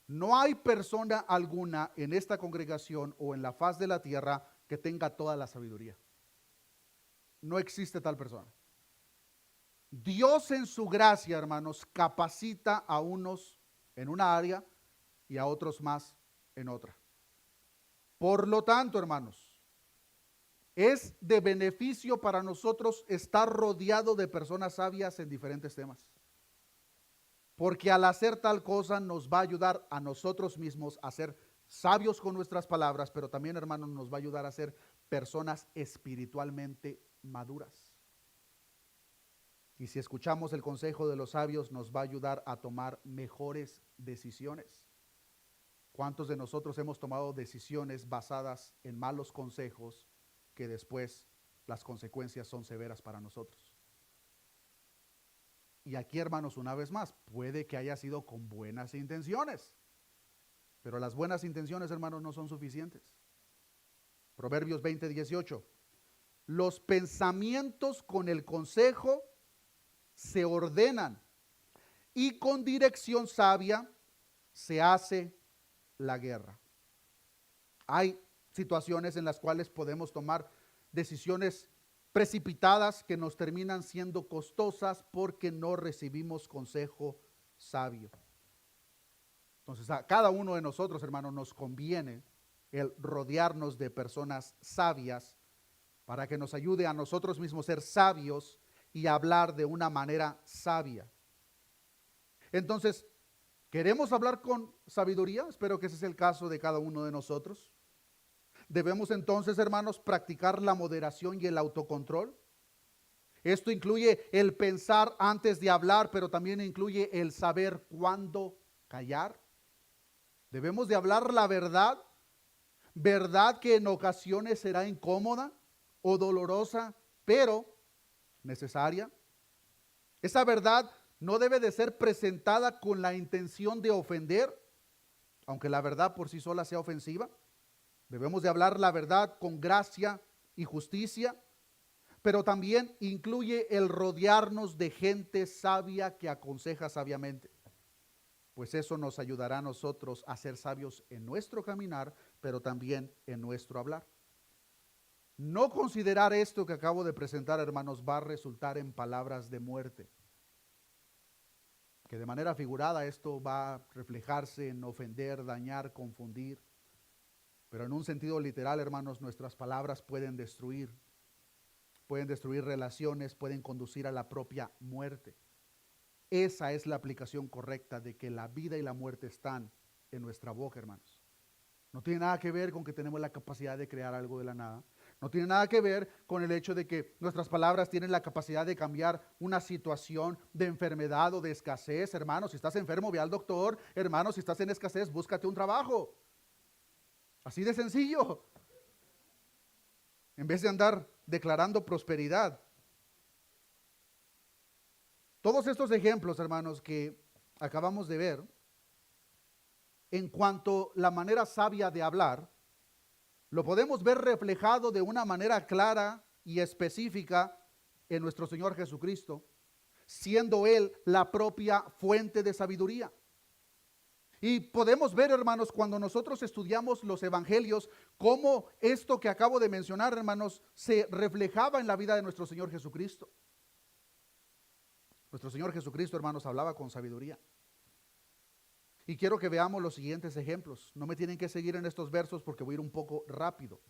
Speaker 1: no hay persona alguna en esta congregación o en la faz de la tierra que tenga toda la sabiduría. No existe tal persona. Dios en su gracia, hermanos, capacita a unos en una área y a otros más en otra. Por lo tanto, hermanos, Es de beneficio para nosotros estar rodeado de personas sabias en diferentes temas. Porque al hacer tal cosa nos va a ayudar a nosotros mismos a ser sabios con nuestras palabras, pero también, hermanos, nos va a ayudar a ser personas espiritualmente maduras. Y si escuchamos el consejo de los sabios, nos va a ayudar a tomar mejores decisiones. ¿Cuántos de nosotros hemos tomado decisiones basadas en malos consejos que después las consecuencias son severas para nosotros? Y aquí, hermanos, una vez más, puede que haya sido con buenas intenciones, pero las buenas intenciones, hermanos, no son suficientes. Proverbios 20:18. Los pensamientos con el consejo se ordenan y con dirección sabia se hace la guerra. Hay situaciones en las cuales podemos tomar decisiones precipitadas que nos terminan siendo costosas porque no recibimos consejo sabio. Entonces, a cada uno de nosotros, hermanos, nos conviene el rodearnos de personas sabias para que nos ayude a nosotros mismos a ser sabios y hablar de una manera sabia. Entonces, ¿queremos hablar con sabiduría? Espero que ese es el caso de cada uno de nosotros. Debemos entonces, hermanos, practicar la moderación y el autocontrol. Esto incluye el pensar antes de hablar, pero también incluye el saber cuándo callar. Debemos de hablar la verdad, verdad que en ocasiones será incómoda o dolorosa, pero necesaria. Esa verdad no debe de ser presentada con la intención de ofender, aunque la verdad por sí sola sea ofensiva. Debemos de hablar la verdad con gracia y justicia, pero también incluye el rodearnos de gente sabia que aconseja sabiamente, pues eso nos ayudará a nosotros a ser sabios en nuestro caminar, pero también en nuestro hablar. No considerar esto que acabo de presentar, hermanos, va a resultar en palabras de muerte, que de manera figurada esto va a reflejarse en ofender, dañar, confundir. Pero en un sentido literal, hermanos, nuestras palabras pueden destruir relaciones, pueden conducir a la propia muerte. Esa es la aplicación correcta de que la vida y la muerte están en nuestra boca, hermanos. No tiene nada que ver con que tenemos la capacidad de crear algo de la nada. No tiene nada que ver con el hecho de que nuestras palabras tienen la capacidad de cambiar una situación de enfermedad o de escasez. Hermanos, si estás enfermo, ve al doctor. Hermanos, si estás en escasez, búscate un trabajo. Así de sencillo. En vez de andar declarando prosperidad. Todos estos ejemplos, hermanos, que acabamos de ver, en cuanto a la manera sabia de hablar, lo podemos ver reflejado de una manera clara y específica en nuestro Señor Jesucristo, siendo Él la propia fuente de sabiduría. Y podemos ver, hermanos, cuando nosotros estudiamos los evangelios, cómo esto que acabo de mencionar, hermanos, se reflejaba en la vida de nuestro Señor Jesucristo. Nuestro Señor Jesucristo, hermanos, hablaba con sabiduría. Y quiero que veamos los siguientes ejemplos. No me tienen que seguir en estos versos porque voy a ir un poco rápido.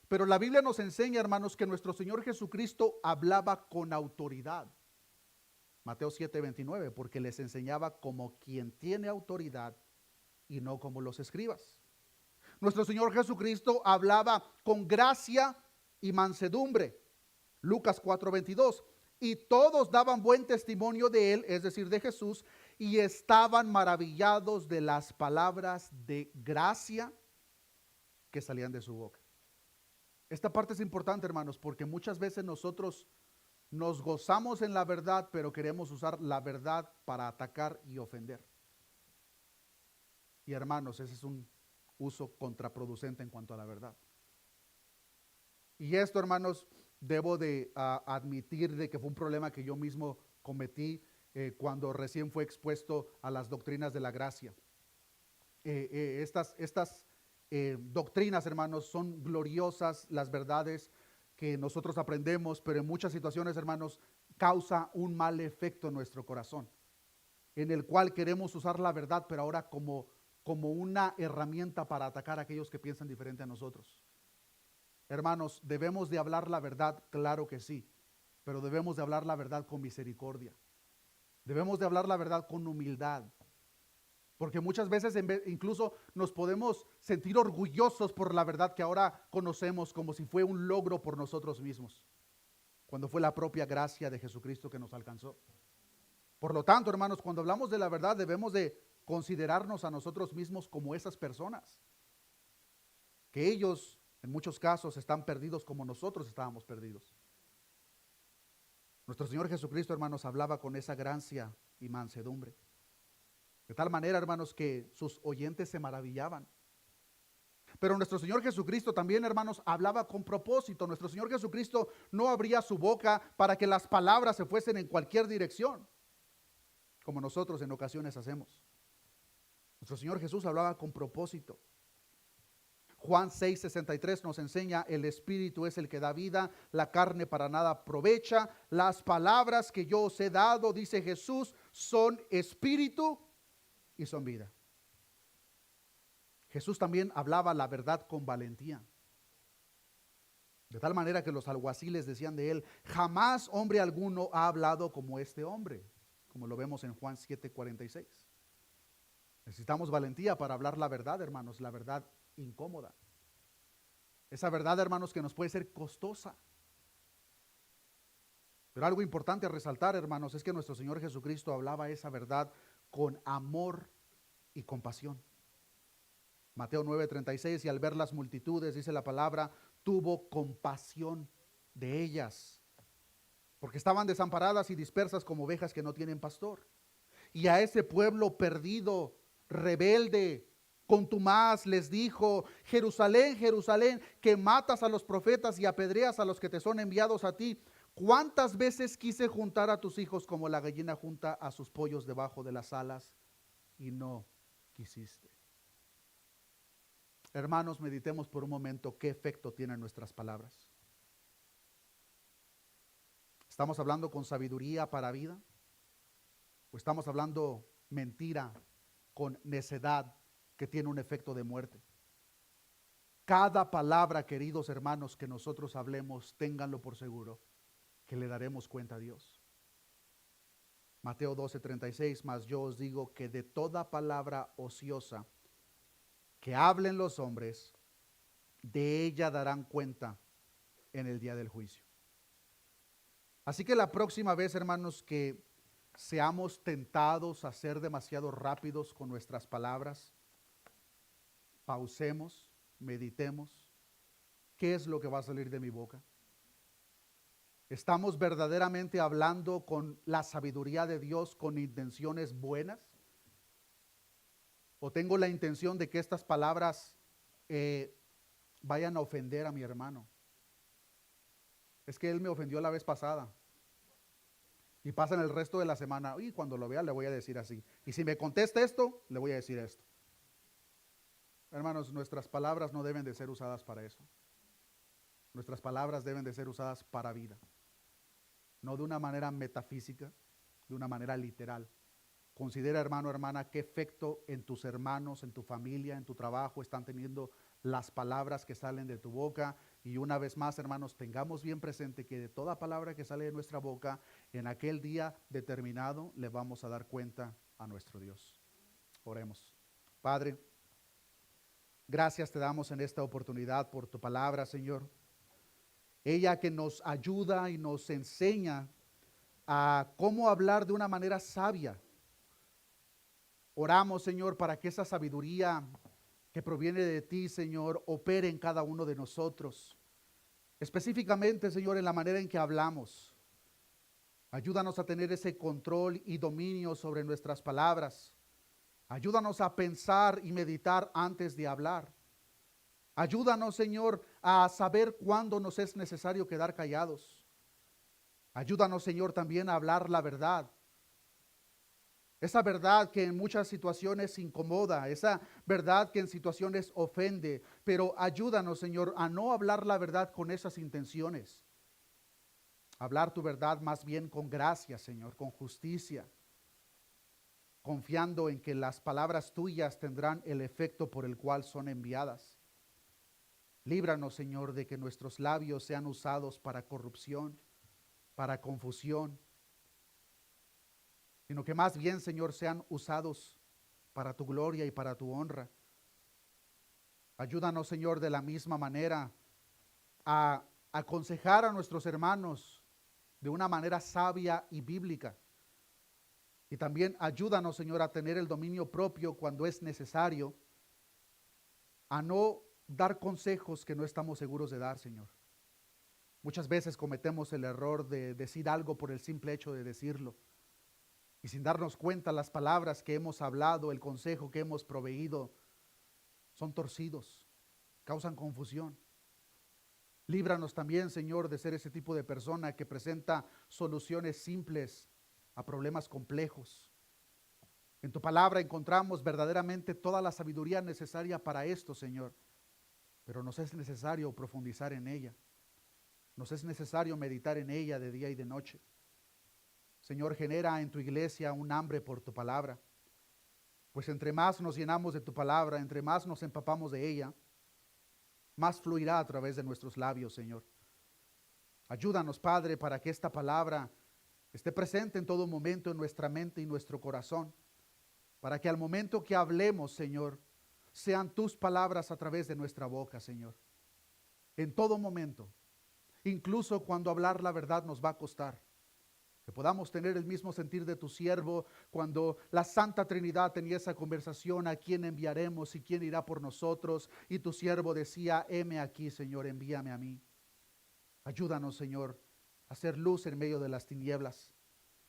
Speaker 1: Pero la Biblia nos enseña, hermanos, que nuestro Señor Jesucristo hablaba con autoridad. Mateo 7:29, porque les enseñaba como quien tiene autoridad y no como los escribas. Nuestro Señor Jesucristo hablaba con gracia y mansedumbre. Lucas 4:22. Y todos daban buen testimonio de él, es decir, de Jesús, y estaban maravillados de las palabras de gracia que salían de su boca. Esta parte es importante, hermanos, porque muchas veces nosotros nos gozamos en la verdad, pero queremos usar la verdad para atacar y ofender. Y hermanos, ese es un uso contraproducente en cuanto a la verdad. Y esto, hermanos, debo de admitir de que fue un problema que yo mismo cometí cuando recién fue expuesto a las doctrinas de la gracia. Estas doctrinas, hermanos, son gloriosas, las verdades que nosotros aprendemos, pero en muchas situaciones, hermanos, causa un mal efecto en nuestro corazón, en el cual queremos usar la verdad, pero ahora como una herramienta para atacar a aquellos que piensan diferente a nosotros. Hermanos, ¿debemos de hablar la verdad? Claro que sí, pero debemos de hablar la verdad con misericordia. Debemos de hablar la verdad con humildad. Porque muchas veces incluso nos podemos sentir orgullosos por la verdad que ahora conocemos como si fue un logro por nosotros mismos, cuando fue la propia gracia de Jesucristo que nos alcanzó. Por lo tanto, hermanos, cuando hablamos de la verdad debemos de considerarnos a nosotros mismos como esas personas, que ellos en muchos casos están perdidos como nosotros estábamos perdidos. Nuestro Señor Jesucristo, hermanos, hablaba con esa gracia y mansedumbre. De tal manera, hermanos, que sus oyentes se maravillaban. Pero nuestro Señor Jesucristo también, hermanos, hablaba con propósito. Nuestro Señor Jesucristo no abría su boca para que las palabras se fuesen en cualquier dirección, como nosotros en ocasiones hacemos. Nuestro Señor Jesús hablaba con propósito. Juan 6:63 nos enseña: el Espíritu es el que da vida, la carne para nada aprovecha. Las palabras que yo os he dado, dice Jesús, son espíritu y son vida. Jesús también hablaba la verdad con valentía. De tal manera que los alguaciles decían de él: jamás hombre alguno ha hablado como este hombre, como lo vemos en Juan 7:46. Necesitamos valentía para hablar la verdad, hermanos, la verdad incómoda. Esa verdad, hermanos, que nos puede ser costosa. Pero algo importante a resaltar, hermanos, es que nuestro Señor Jesucristo hablaba esa verdad con amor y compasión. Mateo 9:36, y al ver las multitudes, dice la palabra, tuvo compasión de ellas, porque estaban desamparadas y dispersas como ovejas que no tienen pastor. Y a ese pueblo perdido, rebelde, contumaz, les dijo: Jerusalén, Jerusalén, que matas a los profetas y apedreas a los que te son enviados a ti. ¿Cuántas veces quise juntar a tus hijos como la gallina junta a sus pollos debajo de las alas, y no quisiste? Hermanos, meditemos por un momento qué efecto tienen nuestras palabras. ¿Estamos hablando con sabiduría para vida? ¿O estamos hablando mentira con necedad que tiene un efecto de muerte? Cada palabra, queridos hermanos, que nosotros hablemos, ténganlo por seguro, que le daremos cuenta a Dios. Mateo 12:36, mas yo os digo que de toda palabra ociosa que hablen los hombres, de ella darán cuenta en el día del juicio. Así que la próxima vez, hermanos, que seamos tentados a ser demasiado rápidos con nuestras palabras, pausemos, meditemos. ¿Qué es lo que va a salir de mi boca? ¿Estamos verdaderamente hablando con la sabiduría de Dios con intenciones buenas? ¿O tengo la intención de que estas palabras vayan a ofender a mi hermano? Es que él me ofendió la vez pasada. Y pasan el resto de la semana, y cuando lo vea le voy a decir así. Y si me contesta esto, le voy a decir esto. Hermanos, nuestras palabras no deben de ser usadas para eso. Nuestras palabras deben de ser usadas para vida. No de una manera metafísica, de una manera literal. Considera, hermano, hermana, qué efecto en tus hermanos, en tu familia, en tu trabajo están teniendo las palabras que salen de tu boca. Y una vez más, hermanos, tengamos bien presente que de toda palabra que sale de nuestra boca, en aquel día determinado le vamos a dar cuenta a nuestro Dios. Oremos. Padre, gracias te damos en esta oportunidad por tu palabra, Señor. Ella que nos ayuda y nos enseña a cómo hablar de una manera sabia. Oramos, Señor, para que esa sabiduría que proviene de ti, Señor, opere en cada uno de nosotros. Específicamente, Señor, en la manera en que hablamos. Ayúdanos a tener ese control y dominio sobre nuestras palabras. Ayúdanos a pensar y meditar antes de hablar. Ayúdanos, Señor, a saber cuándo nos es necesario quedar callados. Ayúdanos, Señor, también a hablar la verdad. Esa verdad que en muchas situaciones incomoda, esa verdad que en situaciones ofende, pero ayúdanos, Señor, a no hablar la verdad con esas intenciones. Hablar tu verdad más bien con gracia, Señor, con justicia, confiando en que las palabras tuyas tendrán el efecto por el cual son enviadas. Líbranos, Señor, de que nuestros labios sean usados para corrupción, para confusión, sino que más bien, Señor, sean usados para tu gloria y para tu honra. Ayúdanos, Señor, de la misma manera a aconsejar a nuestros hermanos de una manera sabia y bíblica. Y también ayúdanos, Señor, a tener el dominio propio cuando es necesario, a no dar consejos que no estamos seguros de dar, Señor. Muchas veces cometemos el error de decir algo por el simple hecho de decirlo. Y sin darnos cuenta, las palabras que hemos hablado, el consejo que hemos proveído, son torcidos, causan confusión. Líbranos también, Señor, de ser ese tipo de persona que presenta soluciones simples a problemas complejos. En tu palabra encontramos verdaderamente toda la sabiduría necesaria para esto, Señor. Pero nos es necesario profundizar en ella. Nos es necesario meditar en ella de día y de noche. Señor, genera en tu iglesia un hambre por tu palabra. Pues entre más nos llenamos de tu palabra, entre más nos empapamos de ella, más fluirá a través de nuestros labios, Señor. Ayúdanos, Padre, para que esta palabra esté presente en todo momento en nuestra mente y nuestro corazón, para que al momento que hablemos, Señor, sean tus palabras a través de nuestra boca, Señor. En todo momento, incluso cuando hablar la verdad nos va a costar, que podamos tener el mismo sentir de tu siervo cuando la Santa Trinidad tenía esa conversación: ¿a quién enviaremos y quién irá por nosotros? Y tu siervo decía: heme aquí, Señor, envíame a mí. Ayúdanos, Señor, a hacer luz en medio de las tinieblas,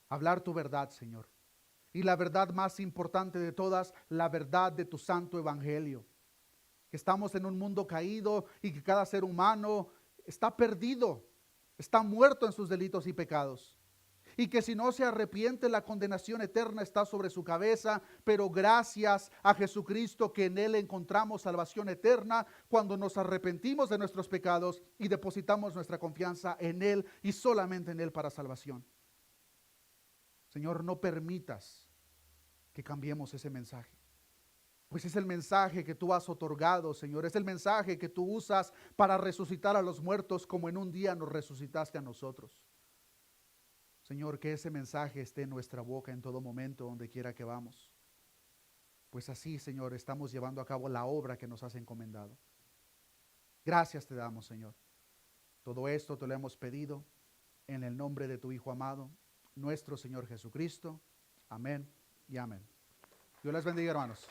Speaker 1: a hablar tu verdad, Señor. Y la verdad más importante de todas, la verdad de tu santo evangelio. Que estamos en un mundo caído y que cada ser humano está perdido, está muerto en sus delitos y pecados. Y que si no se arrepiente, la condenación eterna está sobre su cabeza, pero gracias a Jesucristo que en Él encontramos salvación eterna cuando nos arrepentimos de nuestros pecados y depositamos nuestra confianza en Él y solamente en Él para salvación. Señor, no permitas que cambiemos ese mensaje, pues es el mensaje que tú has otorgado, Señor, es el mensaje que tú usas para resucitar a los muertos como en un día nos resucitaste a nosotros. Señor, que ese mensaje esté en nuestra boca en todo momento, donde quiera que vamos. Pues así, Señor, estamos llevando a cabo la obra que nos has encomendado. Gracias te damos, Señor. Todo esto te lo hemos pedido en el nombre de tu Hijo amado, nuestro Señor Jesucristo. Amén y amén. Dios les bendiga, hermanos.